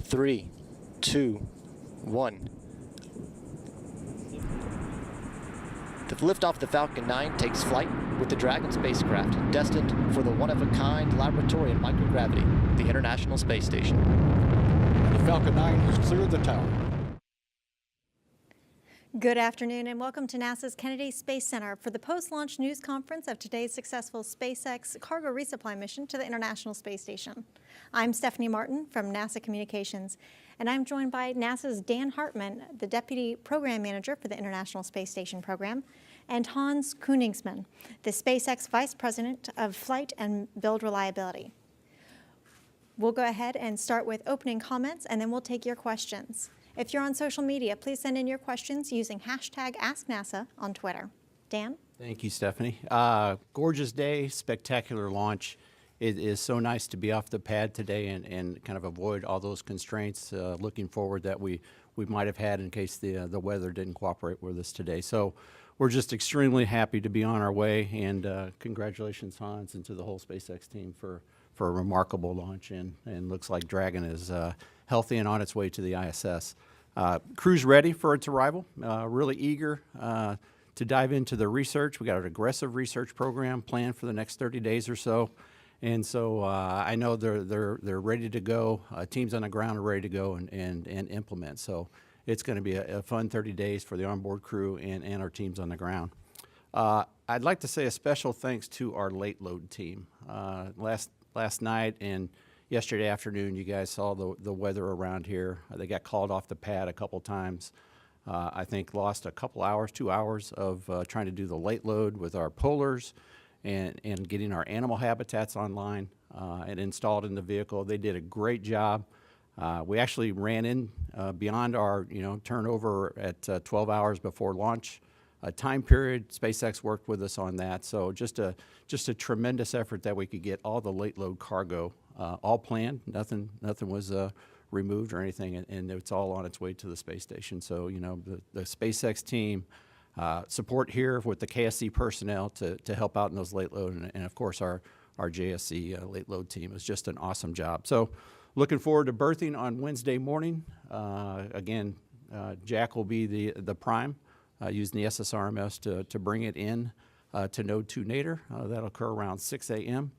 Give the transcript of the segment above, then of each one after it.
3, 2, 1. The liftoff of the Falcon 9 takes flight with the Dragon spacecraft, destined for the one-of-a-kind laboratory in microgravity, the International Space Station. The Falcon 9 has cleared the tower. Good afternoon and welcome to NASA's Kennedy Space Center for the post-launch news conference of today's successful SpaceX cargo resupply mission to the International Space Station. I'm Stephanie Martin from NASA Communications, and I'm joined by NASA's Dan Hartman, the Deputy Program Manager for the International Space Station program, and Hans Koenigsmann, the SpaceX Vice President of Flight and Build Reliability. We'll go ahead and start with opening comments, and then we'll take your questions. If you're on social media, please send in your questions using hashtag AskNASA on Twitter. Dan? Thank you, Stephanie. Gorgeous day, spectacular launch. It is so nice to be off the pad today and kind of avoid all those constraints looking forward that we might have had in case the weather didn't cooperate with us today. So we're just extremely happy to be on our way, and congratulations, Hans, and to the whole SpaceX team for a remarkable launch, and looks like Dragon is healthy and on its way to the ISS. Crew's ready for its arrival, really eager to dive into the research. We got an aggressive research program planned for the next 30 days or so. And so I know they're ready to go. Teams on the ground are ready to go and implement. So it's going to be a fun 30 days for the onboard crew and our teams on the ground. I'd like to say a special thanks to our late load team. Last night and yesterday afternoon, you guys saw the weather around here. They got called off the pad a couple times. I think lost a couple hours, 2 hours of trying to do the late load with our pullers and getting our animal habitats online and installed in the vehicle. They did a great job. We actually ran in beyond our turnover at 12 hours before launch time period. SpaceX worked with us on that. So just a tremendous effort that we could get all the late load cargo all planned. Nothing was removed or anything, and it's all on its way to the space station. So the SpaceX team. Support here with the KSC personnel to help out in those late load, and of course our JSC late load team is just an awesome job. So looking forward to berthing on Wednesday morning. Again, Jack will be the prime using the SSRMS to bring it in to Node 2 Nadir. That'll occur around 6 a.m.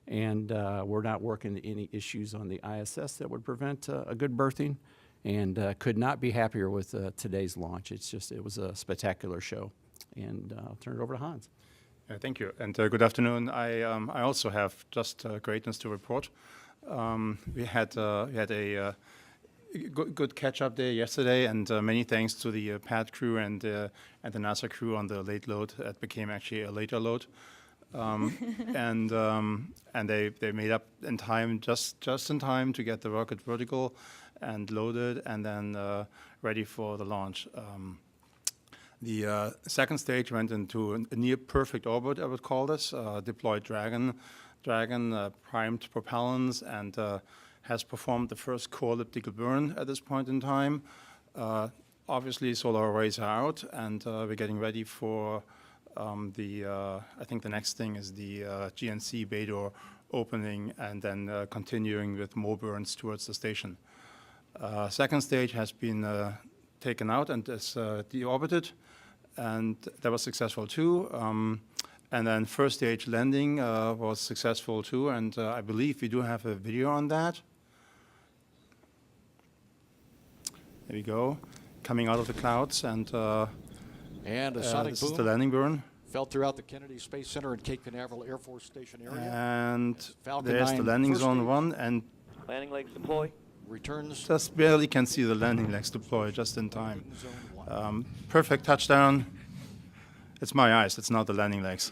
And we're not working any issues on the ISS that would prevent a good berthing. And could not be happier with today's launch. It was a spectacular show. And I'll turn it over to Hans. Thank you, and good afternoon. I also have just greatness to report. We had a good catch-up day yesterday, and many thanks to the pad crew and the NASA crew on the late load. That became actually a later load. And they made up in time, just in time to get the rocket vertical and loaded, and then ready for the launch. The second stage went into a near perfect orbit, I would call this. Deployed Dragon primed propellants, and has performed the first core elliptical burn at this point in time. Obviously, solar arrays are out, and we're getting ready for I think the next thing is the GNC bay door opening, and then continuing with more burns towards the station. Second stage has been taken out and is deorbited, and that was successful too. And then first stage landing was successful too, and I believe we do have a video on that. There we go, coming out of the clouds, and a sonic this boom is the landing burn. felt throughout the Kennedy Space Center and Cape Canaveral Air Force Station area. And Falcon there's 9 the landing first zone stage. 1, and Landing legs deploy. Returns. just barely can see the landing legs deploy just in time. Zone 1. Perfect touchdown. It's my eyes, it's not the landing legs.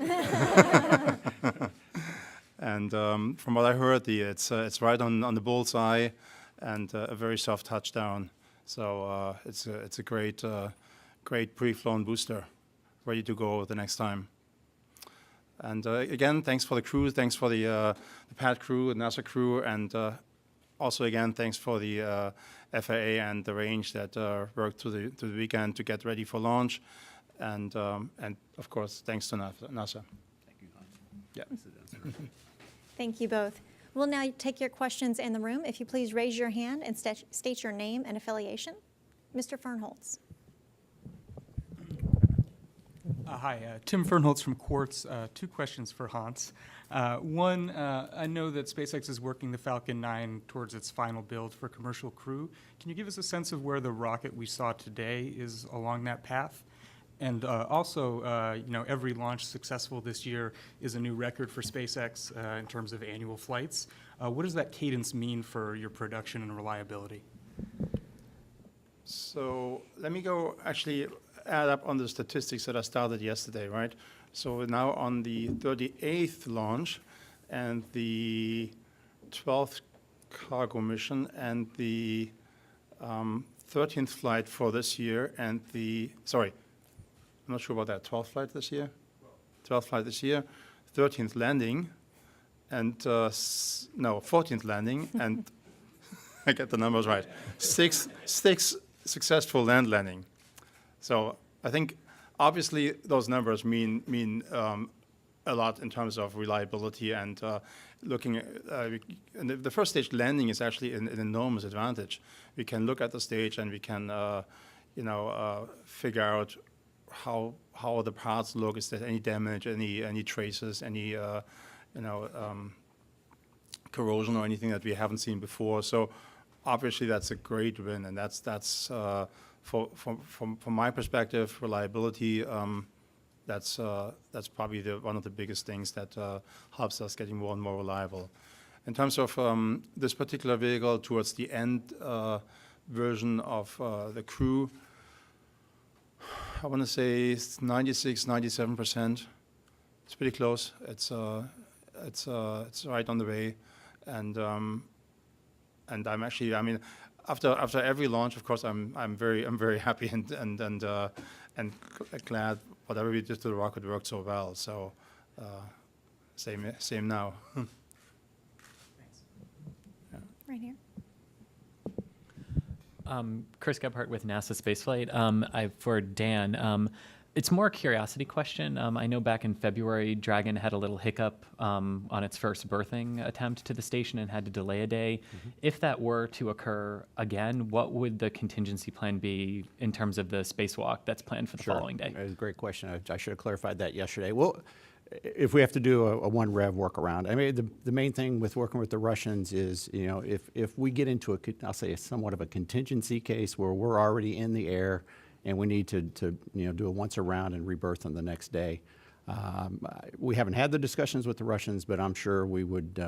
And from what I heard, it's right on the bullseye, and a very soft touchdown. So it's a great pre-flown booster, ready to go the next time. And again, thanks for the crew, thanks for the pad crew, the NASA crew, and also again, thanks for the FAA and the range that worked through the weekend to get ready for launch, and of course, thanks to NASA. Thank you, Hans. Yeah. Thank you both. We'll now take your questions in the room. If you please raise your hand and state your name and affiliation. Mr. Fernholz. Hi, Tim Fernholz from Quartz. Two questions for Hans. One, I know that SpaceX is working the Falcon 9 towards its final build for commercial crew. Can you give us a sense of where the rocket we saw today is along that path? And also, you know, every launch successful this year is a new record for SpaceX in terms of annual flights. What does that cadence mean for your production and reliability? So let me go actually add up on the statistics that I started yesterday, right? So we're now on the 38th launch and the 12th cargo mission and the 13th flight for this year and the, sorry, I'm not sure about that, 12th flight this year? 12th flight this year, 13th landing, and, no, 14th landing, and I get the numbers right. Six successful landing. So I think obviously those numbers mean a lot in terms of reliability and looking at, and the first stage landing is actually an enormous advantage. We can look at the stage and we can, figure out how the parts look. Is there any damage, any traces, any corrosion or anything that we haven't seen before? So obviously that's a great win, and that's from my perspective, reliability. That's probably one of the biggest things that helps us getting more and more reliable. In terms of this particular vehicle, towards the end version of the crew, I want to say it's 96, 97%. It's pretty close. It's right on the way, and I'm actually, I mean, after every launch, of course, I'm very happy and glad whatever we did to the rocket worked so well. So same now. Thanks. Yeah. Right here. Chris Gebhardt with NASA Spaceflight. For Dan, it's more a curiosity question. I know back in February, Dragon had a little hiccup on its first berthing attempt to the station and had to delay a day. Mm-hmm. If that were to occur again, what would the contingency plan be in terms of the spacewalk that's planned for the following day? That's a great question. I should have clarified that yesterday. Well, if we have to do a one rev workaround, I mean, the main thing with working with the Russians is, you know, if we get into I'll say somewhat of a contingency case where we're already in the air and we need to do a once around and rebirth on the next day. We haven't had the discussions with the Russians, but I'm sure we would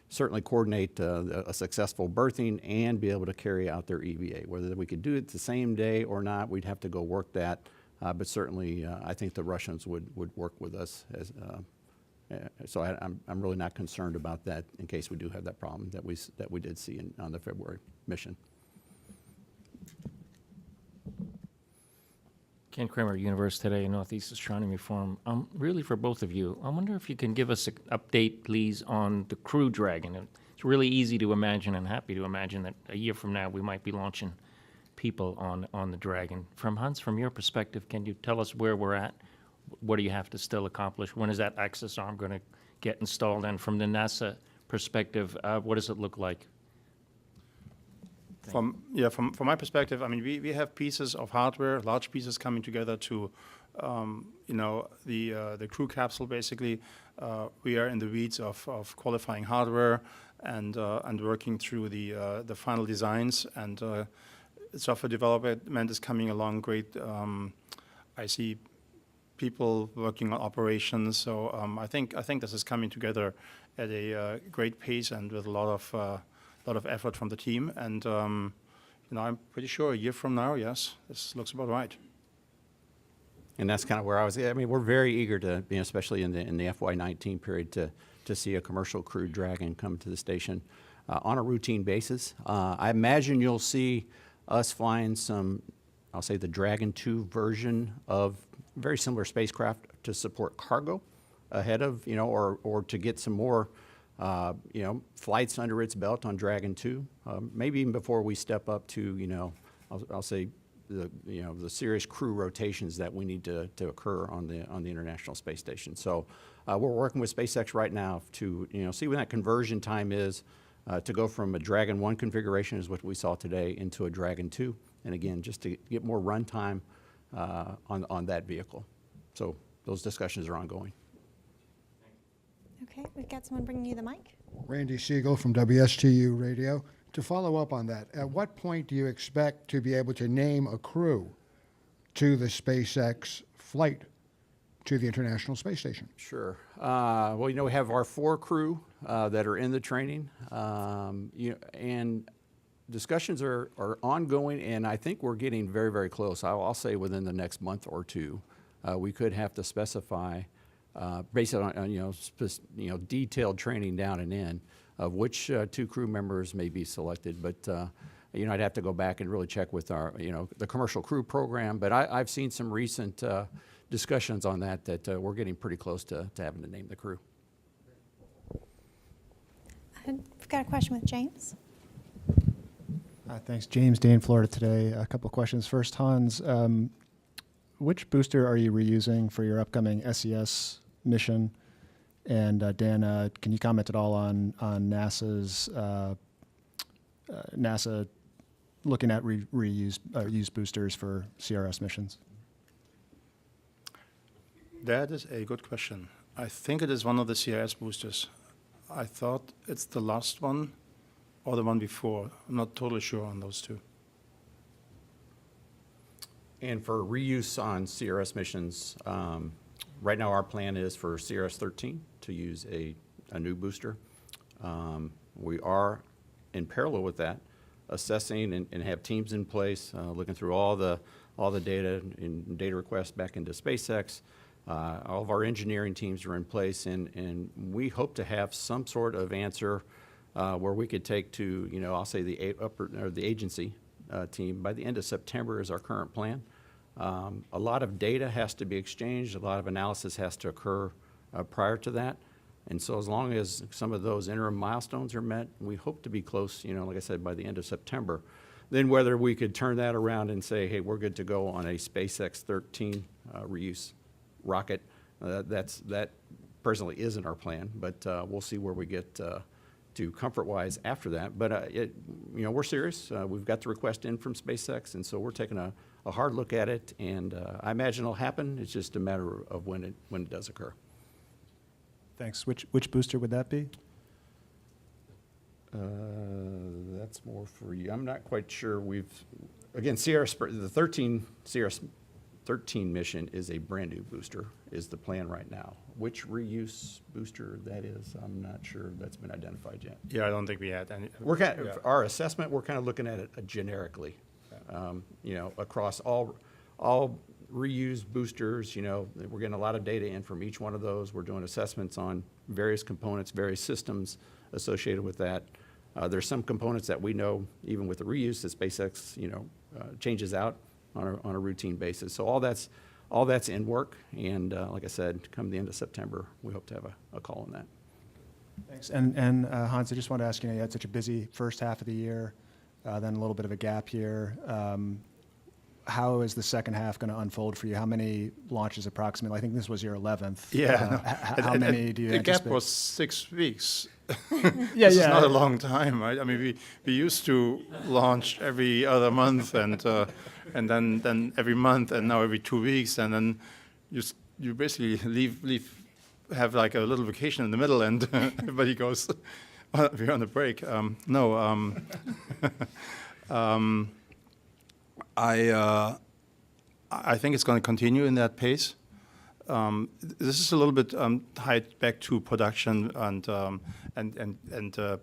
certainly coordinate a successful berthing and be able to carry out their EVA. Whether we could do it the same day or not, we'd have to go work that. But certainly, I think the Russians would work with us. So I'm really not concerned about that in case we do have that problem that we did see on the February mission. Ken Kramer, Universe Today, Northeast Astronomy Forum. Really for both of you, I wonder if you can give us an update, please, on the Crew Dragon. It's really easy to imagine and happy to imagine that a year from now we might be launching people on the Dragon. From Hans, from your perspective, can you tell us where we're at? What do you have to still accomplish? When is that access arm going to get installed? And from the NASA perspective, what does it look like? From my perspective, I mean, we have pieces of hardware, large pieces coming together to, the crew capsule. Basically, we are in the weeds of qualifying hardware and working through the final designs, and software development is coming along great. I see people working on operations, so I think this is coming together at a great pace and with a lot of effort from the team, and I'm pretty sure a year from now, yes, this looks about right. And that's kind of where I was. I mean, we're very eager to, especially in the FY19 period, to see a commercial crewed Dragon come to the station on a routine basis. I imagine you'll see us flying some, I'll say, the Dragon 2 version of very similar spacecraft to support cargo ahead of, or to get some more flights under its belt on Dragon 2, maybe even before we step up to, I'll say the serious crew rotations that we need to occur on the International Space Station. So we're working with SpaceX right now to see when that conversion time is to go from a Dragon 1 configuration, is what we saw today, into a Dragon 2, and again, just to get more runtime on that vehicle. So those discussions are ongoing. Okay, we've got someone bringing you the mic. Randy Siegel from WSTU Radio. To follow up on that, at what point do you expect to be able to name a crew to the SpaceX flight to the International Space Station? Sure. Well, we have our 4 crew that are in the training, and discussions are ongoing, and I think we're getting very, very close. I'll say within the next month or two, we could have to specify, based on detailed training down and in, of which 2 crew members may be selected. But I'd have to go back and really check with our the commercial crew program. But I've seen some recent discussions on that we're getting pretty close to having to name the crew. We've got a question with James. Thanks. James, Dane, Florida Today. A couple of questions. First, Hans, which booster are you reusing for your upcoming SES mission? And Dan, can you comment at all on NASA's NASA looking at used boosters for CRS missions? That is a good question. I think it is one of the CRS boosters. I thought it's the last one or the one before. I'm not totally sure on those 2. And for reuse on CRS missions, right now our plan is for CRS-13 to use a new booster. We are, in parallel with that, assessing and have teams in place, looking through all the data and data requests back into SpaceX. All of our engineering teams are in place, and we hope to have some sort of answer where we could take to, I'll say the agency team by the end of September is our current plan. A lot of data has to be exchanged. A lot of analysis has to occur prior to that. And so as long as some of those interim milestones are met, we hope to be close, like I said, by the end of September. Then whether we could turn that around and say, hey, we're good to go on a SpaceX 13 reuse rocket, that personally isn't our plan, but we'll see where we get to comfort-wise after that. But we're serious. We've got the request in from SpaceX, and so we're taking a hard look at it, and I imagine it'll happen. It's just a matter of when it does occur. Thanks. Which booster would that be? That's more for you. I'm not quite sure. Again, the 13 CRS-13 mission is a brand new booster, is the plan right now. Which reuse booster that is, I'm not sure that's been identified yet. Yeah, I don't think we had any. Our assessment, we're kind of looking at it generically, across all reused boosters. We're getting a lot of data in from each one of those. We're doing assessments on various components, various systems associated with that. There's some components that we know, even with the reuse, that SpaceX, changes out on a routine basis. So all that's in work, and like I said, come the end of September, we hope to have a call on that. Thanks. And Hans, I just want to ask, you had such a busy first half of the year, then a little bit of a gap here. How is the second half going to unfold for you? How many launches approximately? I think this was your 11th. Yeah. How many do you The anticipate? gap was 6 weeks. Yeah, This is not a long time, right? I mean, we used to launch every other month, and then every month, and now every 2 weeks, and then you basically have like a little vacation in the middle, and everybody goes, we're on a break. I think it's going to continue in that pace. This is a little bit tied back to production and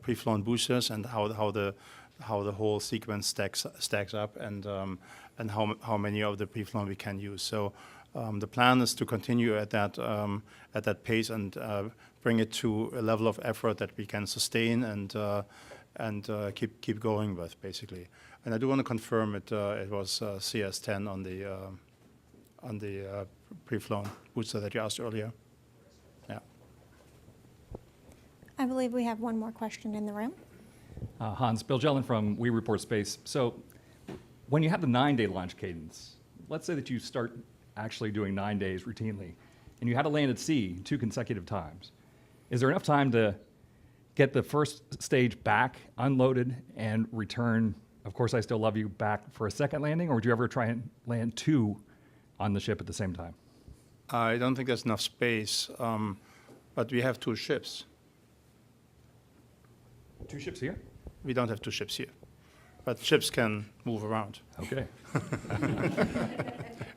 pre-flown boosters and how the whole sequence stacks up and how many of the pre-flown we can use. So the plan is to continue at that pace and bring it to a level of effort that we can sustain and keep going with, basically. And I do want to confirm it was CS-10 on the pre-flown booster that you asked earlier. Yeah. I believe we have one more question in the room. Hans, Bill Jelen from We Report Space. So when you have the 9-day launch cadence, let's say that you start actually doing 9 days routinely, and you had to land at sea 2 consecutive times. Is there enough time to get the first stage back, unloaded, and return, of course I still love you, back for a second landing, or would you ever try and land 2 on the ship at the same time? I don't think there's enough space, but we have 2 ships. 2 ships here? We don't have 2 ships here, but ships can move around. Okay.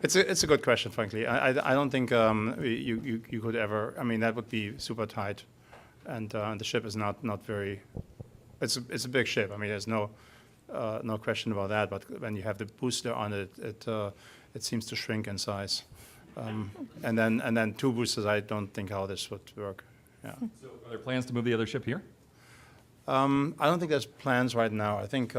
It's a good question, frankly. I don't think you could ever. I mean, that would be super tight, and the ship is not very. It's a big ship. I mean, there's no question about that. But when you have the booster on it, it seems to shrink in size, and then 2 boosters. I don't think how this would work. Yeah. So are there plans to move the other ship here? I don't think there's plans right now. I think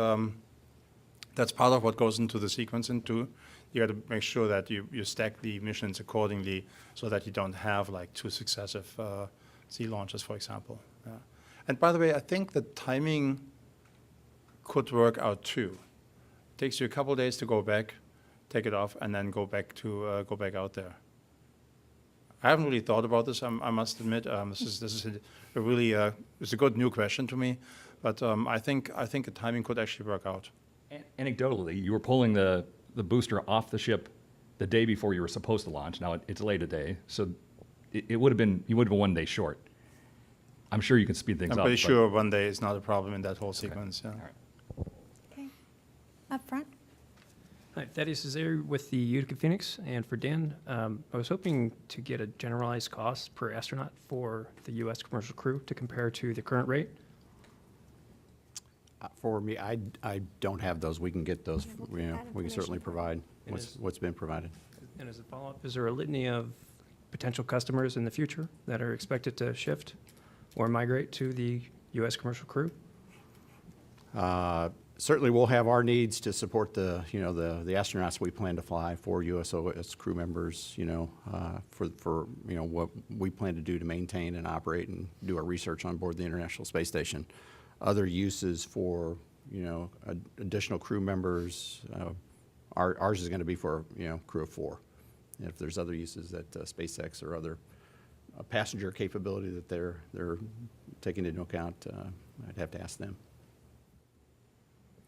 that's part of what goes into the sequencing too. You got to make sure that you stack the missions accordingly so that you don't have like 2 successive sea launches, for example. Yeah. And by the way, I think the timing could work out too. It takes you a couple of days to go back, take it off, and then go back out there. I haven't really thought about this. I must admit, this is a really it's a good new question to me, but I think the timing could actually work out. Anecdotally, you were pulling the booster off the ship the day before you were supposed to launch. Now it's late a day, so you would have been 1 day short. I'm sure you can speed things up. I'm pretty sure 1 day is not a problem in that whole sequence. Okay. Yeah. All right. Okay. Up front. Hi, Thaddeus is there with the Utica Phoenix, and for Dan, I was hoping to get a generalized cost per astronaut for the U.S. commercial crew to compare to the current rate. For me, I don't have those. We can get those. we'll get that We can certainly information. provide what's been provided. And as a follow-up, is there a litany of potential customers in the future that are expected to shift or migrate to the U.S. commercial crew? Certainly, we'll have our needs to support the astronauts we plan to fly for USOS crew members. For what we plan to do to maintain and operate and do our research on board the International Space Station. Other uses for additional crew members. Ours is going to be for crew of 4. And if there's other uses that SpaceX or other passenger capability that they're taking into account, I'd have to ask them.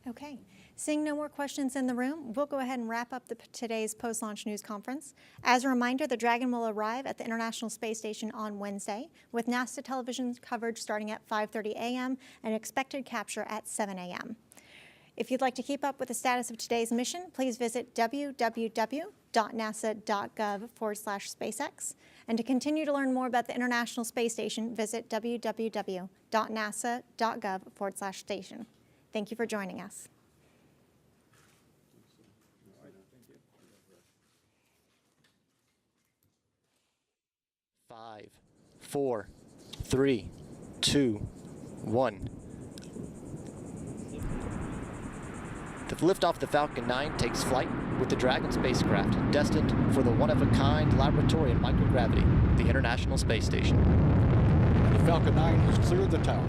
Okay. Seeing no more questions in the room, we'll go ahead and wrap up today's post-launch news conference. As a reminder, the Dragon will arrive at the International Space Station on Wednesday, with NASA television coverage starting at 5:30 a.m. and expected capture at 7 a.m. If you'd like to keep up with the status of today's mission, please visit www.nasa.gov/SpaceX. And to continue to learn more about the International Space Station, visit www.nasa.gov/station. Thank you for joining us. Five, 4, 3, 2, 1. The liftoff of the Falcon 9 takes flight with the Dragon spacecraft, destined for the one-of-a-kind laboratory in microgravity, the International Space Station. And the Falcon 9 has cleared the tower.